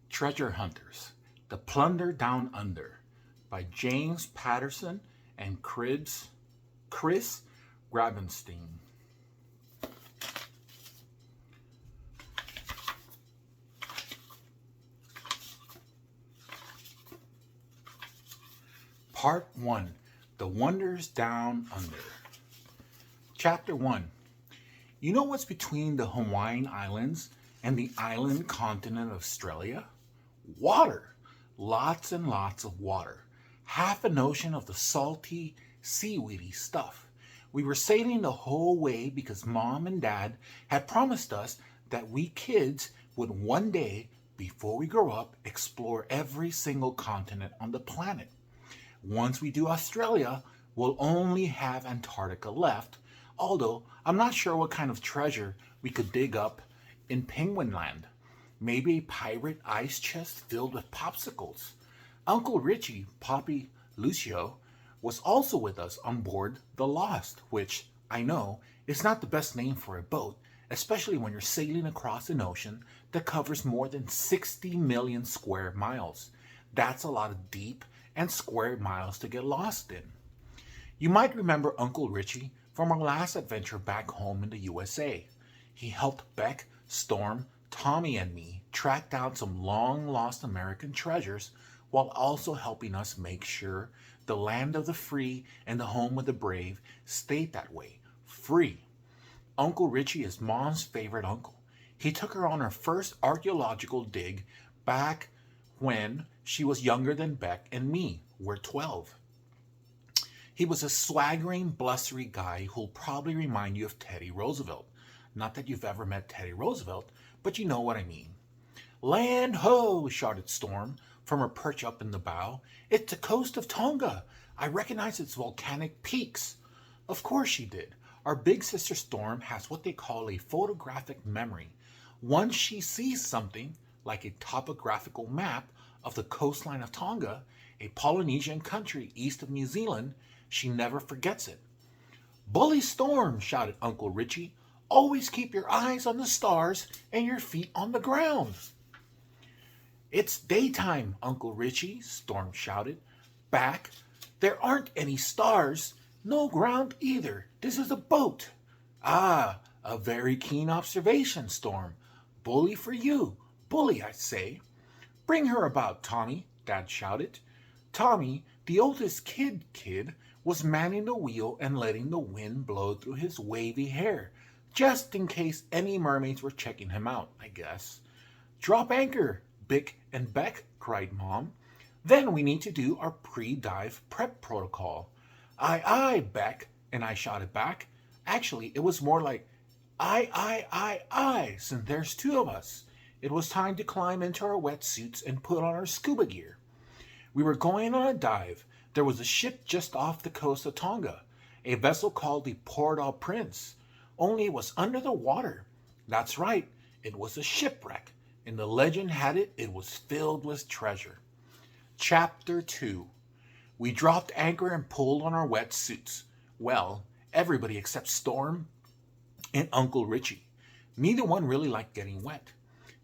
Treasure Hunters, The Plunder Down Under by James Patterson and Chris Grabenstein. Part 1, The Wonders Down Under. Chapter 1. You know what's between the Hawaiian Islands and the island continent of Australia? Water. Lots and lots of water. Half an ocean of the salty, seaweedy stuff. We were sailing the whole way because Mom and Dad had promised us that we kids would one day, before we grow up, explore every single continent on the planet. Once we do Australia, we'll only have Antarctica left, although I'm not sure what kind of treasure we could dig up in Penguin Land. Maybe a pirate ice chest filled with popsicles. Uncle Richie, Poppy Lucio, was also with us on board the Lost, which, I know, is not the best name for a boat, especially when you're sailing across an ocean that covers more than 60 million square miles. That's a lot of deep and square miles to get lost in. You might remember Uncle Richie from our last adventure back home in the USA. He helped Beck, Storm, Tommy, and me track down some long-lost American treasures while also helping us make sure the land of the free and the home of the brave stayed that way, free. Uncle Richie is Mom's favorite uncle. He took her on her first archaeological dig back when she was younger than Beck and me. We're 12. He was a swaggering, blustery guy who'll probably remind you of Teddy Roosevelt. Not that you've ever met Teddy Roosevelt, but you know what I mean. "Land ho!" shouted Storm from her perch up in the bow. "It's the coast of Tonga. I recognize its volcanic peaks." Of course she did. Our big sister Storm has what they call a photographic memory. Once she sees something, like a topographical map of the coastline of Tonga, a Polynesian country east of New Zealand, she never forgets it. "Bully Storm!" shouted Uncle Richie. "Always keep your eyes on the stars and your feet on the ground." "It's daytime, Uncle Richie," Storm shouted. "Back, there aren't any stars, no ground either. This is a boat." "Ah, a very keen observation, Storm. Bully for you. Bully, I say." "Bring her about, Tommy," Dad shouted. Tommy, the oldest kid, was manning the wheel and letting the wind blow through his wavy hair, just in case any mermaids were checking him out, I guess. "Drop anchor, Bick and Beck," cried Mom. "Then we need to do our pre-dive prep protocol." "Aye, aye, Beck," and I shouted back. Actually, it was more like, "Aye, aye, aye, aye," since there's two of us. It was time to climb into our wetsuits and put on our scuba gear. We were going on a dive. There was a ship just off the coast of Tonga, a vessel called the Port-au-Prince, only it was under the water. That's right, it was a shipwreck, and the legend had it it was filled with treasure. Chapter 2. We dropped anchor and pulled on our wetsuits. Well, everybody except Storm and Uncle Richie. Neither one really liked getting wet.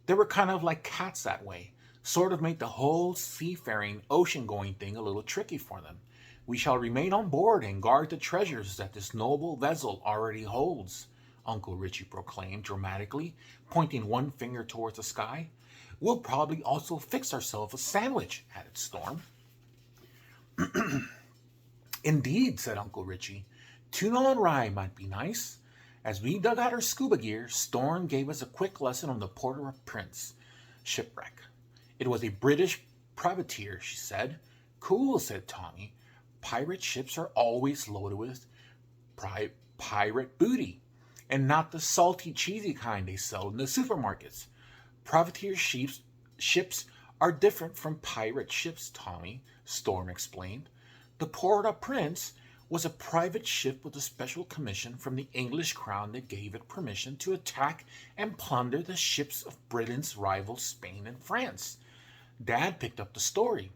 They were kind of like cats that way. Sort of made the whole seafaring, ocean-going thing a little tricky for them. "We shall remain on board and guard the treasures that this noble vessel already holds," Uncle Richie proclaimed dramatically, pointing one finger towards the sky. "We'll probably also fix ourselves a sandwich," added Storm. "Indeed," said Uncle Richie. "Tuna and rye might be nice." As we dug out our scuba gear, Storm gave us a quick lesson on the Port-au-Prince shipwreck. It was a British privateer, she said. "Cool," said Tommy. "Pirate ships are always loaded with pirate booty, and not the salty, cheesy kind they sell in the supermarkets. Privateer ships are different from pirate ships, Tommy," Storm explained. "The Port-au-Prince was a private ship with a special commission from the English crown that gave it permission to attack and plunder the ships of Britain's rivals Spain and France." Dad picked up the story.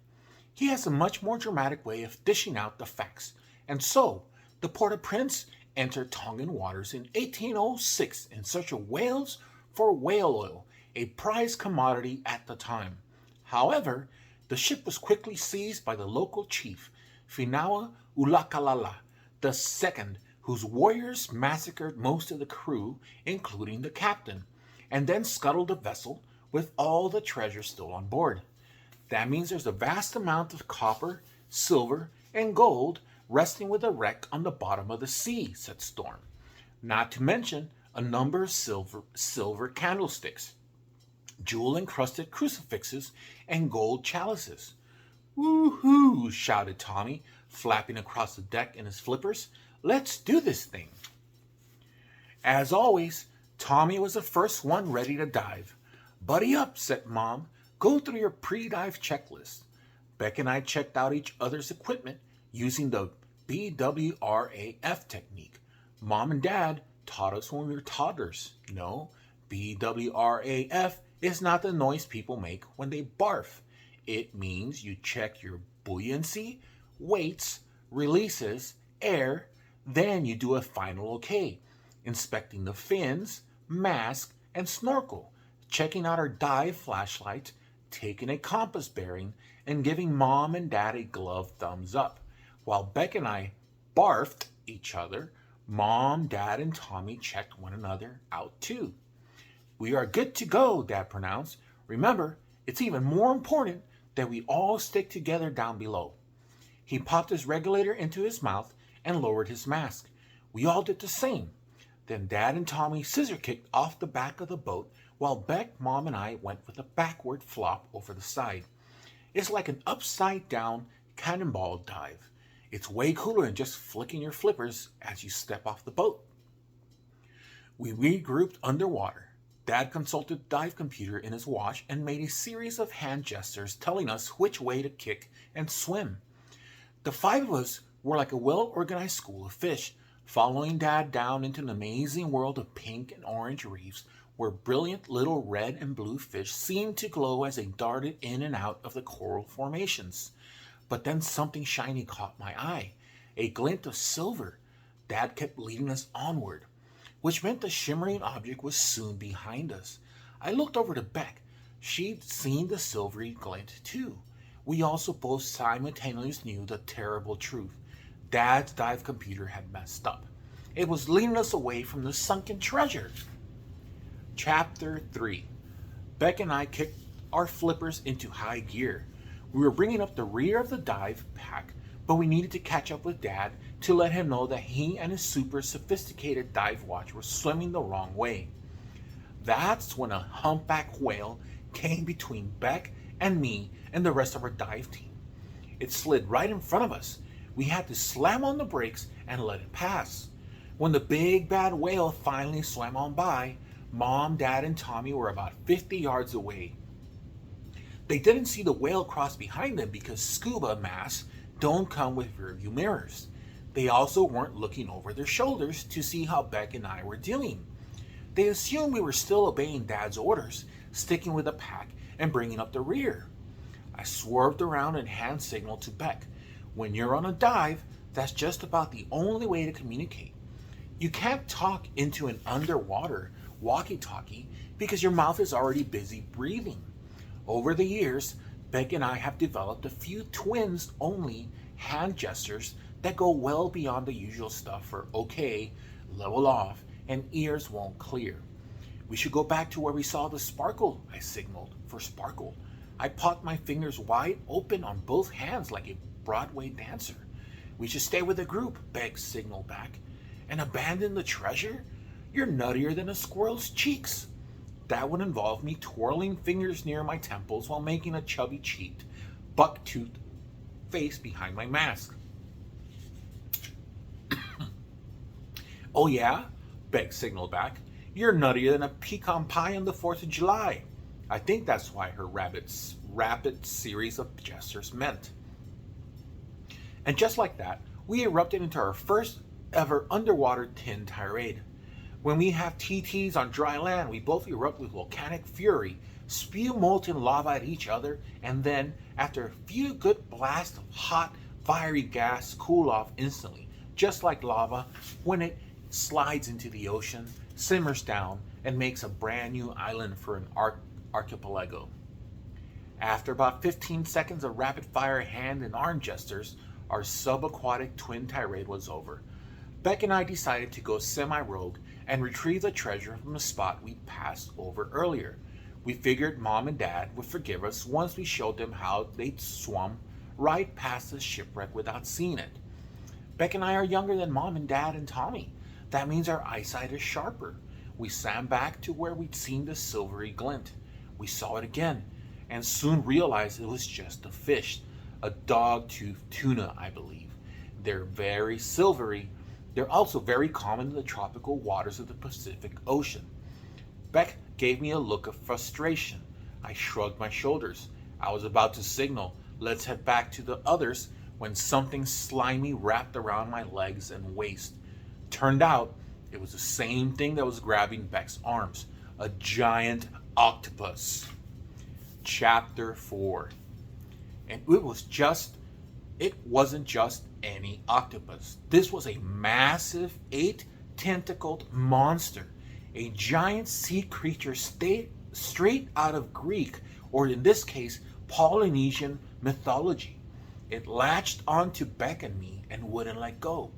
He has a much more dramatic way of dishing out the facts. And so, the Port-au-Prince entered Tongan waters in 1806 in search of whales for whale oil a prized commodity at the time. However, the ship was quickly seized by the local chief, Finawa Ulakalala II, whose warriors massacred most of the crew, including the captain, and then scuttled the vessel with all the treasure still on board. That means there's a vast amount of copper, silver, and gold resting with a wreck on the bottom of the sea, said Storm. Not to mention a number of silver candlesticks, jewel-encrusted crucifixes, and gold chalices. Woo-hoo, shouted Tommy, flapping across the deck in his flippers. Let's do this thing. As always, Tommy was the first one ready to dive. Buddy up, said Mom. Go through your pre-dive checklist. Beck and I checked out each other's equipment using the BWRAF technique. Mom and Dad taught us when we were toddlers. No, BWRAF is not the noise people make when they barf. It means you check your buoyancy, weights, releases, air, then you do a final okay, inspecting the fins, mask, and snorkel, checking out our dive flashlight, taking a compass bearing, and giving Mom and Dad a gloved thumbs up. While Beck and I barfed each other, Mom, Dad, and Tommy checked one another out too. We are good to go, Dad pronounced. Remember, it's even more important that we all stick together down below. He popped his regulator into his mouth and lowered his mask. We all did the same. Then Dad and Tommy scissor-kicked off the back of the boat while Beck, Mom, and I went with a backward flop over the side. It's like an upside-down cannonball dive. It's way cooler than just flicking your flippers as you step off the boat. We regrouped underwater. Dad consulted the dive computer in his watch and made a series of hand gestures telling us which way to kick and swim. The five of us were like a well-organized school of fish, following Dad down into an amazing world of pink and orange reefs where brilliant little red and blue fish seemed to glow as they darted in and out of the coral formations. But then something shiny caught my eye, a glint of silver. Dad kept leading us onward, which meant the shimmering object was soon behind us. I looked over to Beck. She'd seen the silvery glint too. We also both simultaneously knew the terrible truth. Dad's dive computer had messed up. It was leading us away from the sunken treasure. Chapter 3. Beck and I kicked our flippers into high gear. We were bringing up the rear of the dive pack, but we needed to catch up with Dad to let him know that he and his super sophisticated dive watch were swimming the wrong way. That's when a humpback whale came between Beck and me and the rest of our dive team. It slid right in front of us. We had to slam on the brakes and let it pass. When the big bad whale finally swam on by, Mom, Dad, and Tommy were about 50 yards away. They didn't see the whale cross behind them because scuba masks don't come with rearview mirrors. They also weren't looking over their shoulders to see how Beck and I were doing. They assumed we were still obeying Dad's orders, sticking with the pack and bringing up the rear. I swerved around and hand signaled to Beck. When you're on a dive, that's just about the only way to communicate. You can't talk into an underwater walkie-talkie because your mouth is already busy breathing. Over the years, Beck and I have developed a few twins-only hand gestures that go well beyond the usual stuff for okay, level off, and ears won't clear. We should go back to where we saw the sparkle, I signaled for sparkle. I popped my fingers wide open on both hands like a Broadway dancer. We should stay with the group, Beck signaled back. And abandon the treasure? You're nuttier than a squirrel's cheeks. That would involve me twirling fingers near my temples while making a chubby-cheeked, buck-toothed face behind my mask. Oh yeah? Beck signaled back. You're nuttier than a pecan pie on the 4th of July. I think that's why her rapid series of gestures meant. And just like that, we erupted into our first ever underwater tin tirade. When we have TTs on dry land, we both erupt with volcanic fury, spew molten lava at each other, and then, after a few good blasts of hot, fiery gas, cool off instantly, just like lava when it slides into the ocean, simmers down, and makes a brand new island for an archipelago. After about 15 seconds of rapid fire hand and arm gestures, our subaquatic twin tirade was over. Beck and I decided to go semi-rogue and retrieve the treasure from the spot we passed over earlier. We figured Mom and Dad would forgive us once we showed them how they'd swum right past the shipwreck without seeing it. Beck and I are younger than Mom and Dad and Tommy. That means our eyesight is sharper. We swam back to where we'd seen the silvery glint. We saw it again, and soon realized it was just a fish, a dog-toothed tuna, I believe. They're very silvery. They're also very common in the tropical waters of the Pacific Ocean. Beck gave me a look of frustration. I shrugged my shoulders. I was about to signal, "Let's head back to the others," when something slimy wrapped around my legs and waist. Turned out, it was the same thing that was grabbing Beck's arms, a giant octopus. Chapter 4. And it wasn't just any octopus. This was a massive 8-tentacled monster, a giant sea creature straight out of Greek, or in this case, Polynesian mythology. It latched onto Beck and me and wouldn't let go.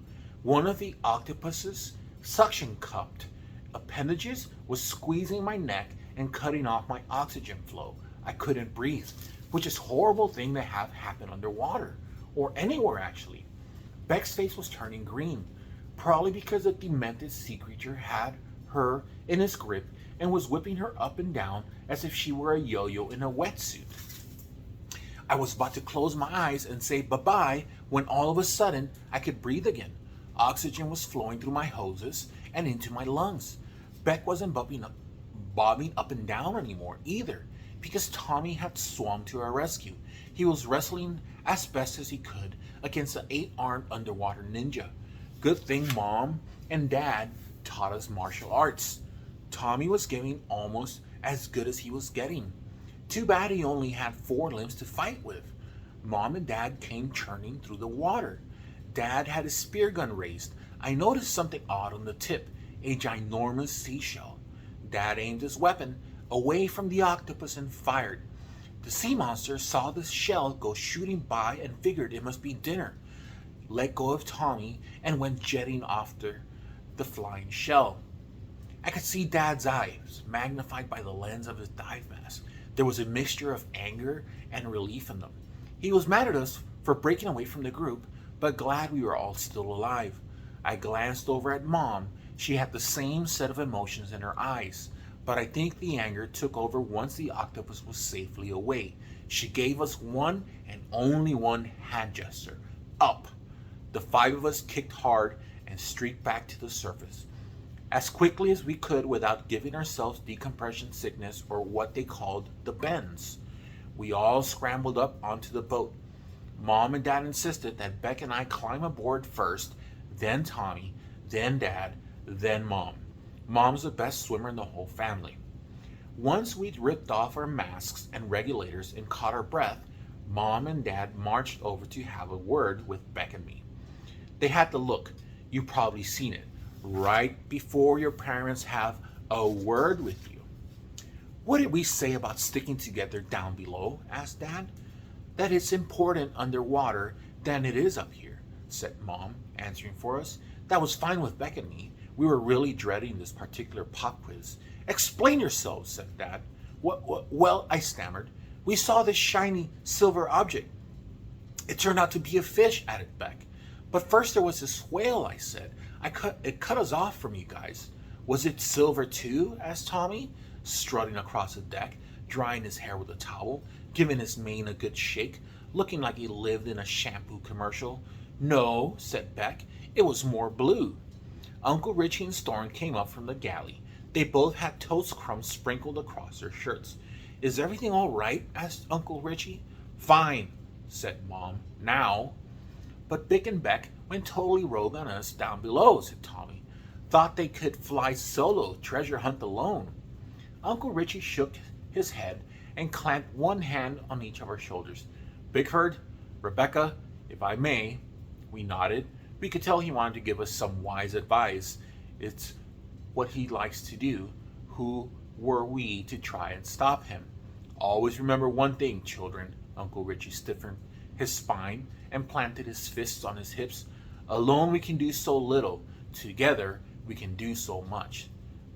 One of the octopus's suction-cupped appendages was squeezing my neck and cutting off my oxygen flow. I couldn't breathe, which is a horrible thing to have happen underwater, or anywhere actually. Beck's face was turning green, probably because the demented sea creature had her in his grip and was whipping her up and down as if she were a yo-yo in a wetsuit. I was about to close my eyes and say bye-bye when all of a sudden I could breathe again. Oxygen was flowing through my hoses and into my lungs. Beck wasn't bobbing up and down anymore either, because Tommy had swum to our rescue. He was wrestling as best as he could against the 8-armed underwater ninja. Good thing Mom and Dad taught us martial arts. Tommy was getting almost as good as he was getting. Too bad he only had 4 limbs to fight with. Mom and Dad came churning through the water. Dad had his spear gun raised. I noticed something odd on the tip, a ginormous seashell. Dad aimed his weapon away from the octopus and fired. The sea monster saw the shell go shooting by and figured it must be dinner. Let go of Tommy and went jetting after the flying shell. I could see Dad's eyes, magnified by the lens of his dive mask. There was a mixture of anger and relief in them. He was mad at us for breaking away from the group, but glad we were all still alive. I glanced over at Mom. She had the same set of emotions in her eyes, but I think the anger took over once the octopus was safely away. She gave us one and only one hand gesture. Up. The 5 of us kicked hard and streaked back to the surface as quickly as we could without giving ourselves decompression sickness or what they called the bends. We all scrambled up onto the boat. Mom and Dad insisted that Beck and I climb aboard first, then Tommy, then Dad, then Mom. Mom's the best swimmer in the whole family. Once we'd ripped off our masks and regulators and caught our breath, Mom and Dad marched over to have a word with Beck and me. They had the look. You've probably seen it. Right before your parents have a word with you. "What did we say about sticking together down below?" asked Dad. "That it's important underwater than it is up here," said Mom, answering for us. "That was fine with Beck and me. We were really dreading this particular pop quiz." "Explain yourselves," said Dad. Well, I stammered. "We saw this shiny silver object. It turned out to be a fish," added Beck. "But first there was this whale," I said. It cut us off from you guys." "Was it silver too?" asked Tommy, strutting across the deck, drying his hair with a towel, giving his mane a good shake, looking like he lived in a shampoo commercial. "No," said Beck. "It was more blue." Uncle Richie and Storm came up from the galley. They both had toast crumbs sprinkled across their shirts. "Is everything all right?" asked Uncle Richie. "Fine," said Mom. "Now." "But Bick and Beck went totally rogue on us down below," said Tommy. "Thought they could fly solo, treasure hunt alone." Uncle Richie shook his head and clamped one hand on each of our shoulders. "Bickford, Rebecca, if I may." We nodded. We could tell he wanted to give us some wise advice. what he likes to do, who were we to try and stop him? Always remember one thing, children. Uncle Richie stiffened his spine and planted his fists on his hips. Alone we can do so little. Together we can do so much.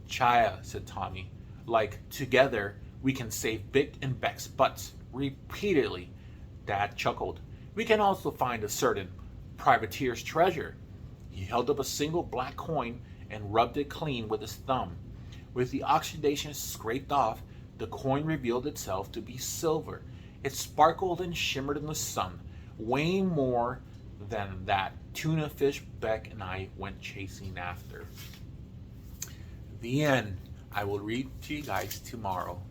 Chaya, said Tommy, like together we can save Vic and Beck's butts. Repeatedly. Dad chuckled. We can also find a certain privateer's treasure. He held up a single black coin and rubbed it clean with his thumb. With the oxidation scraped off, the coin revealed itself to be silver. It sparkled and shimmered in the sun, weighing more than that tuna fish Beck and I went chasing after. The end. I will read to you guys tomorrow.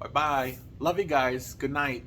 Bye-bye. Love you guys. Good night.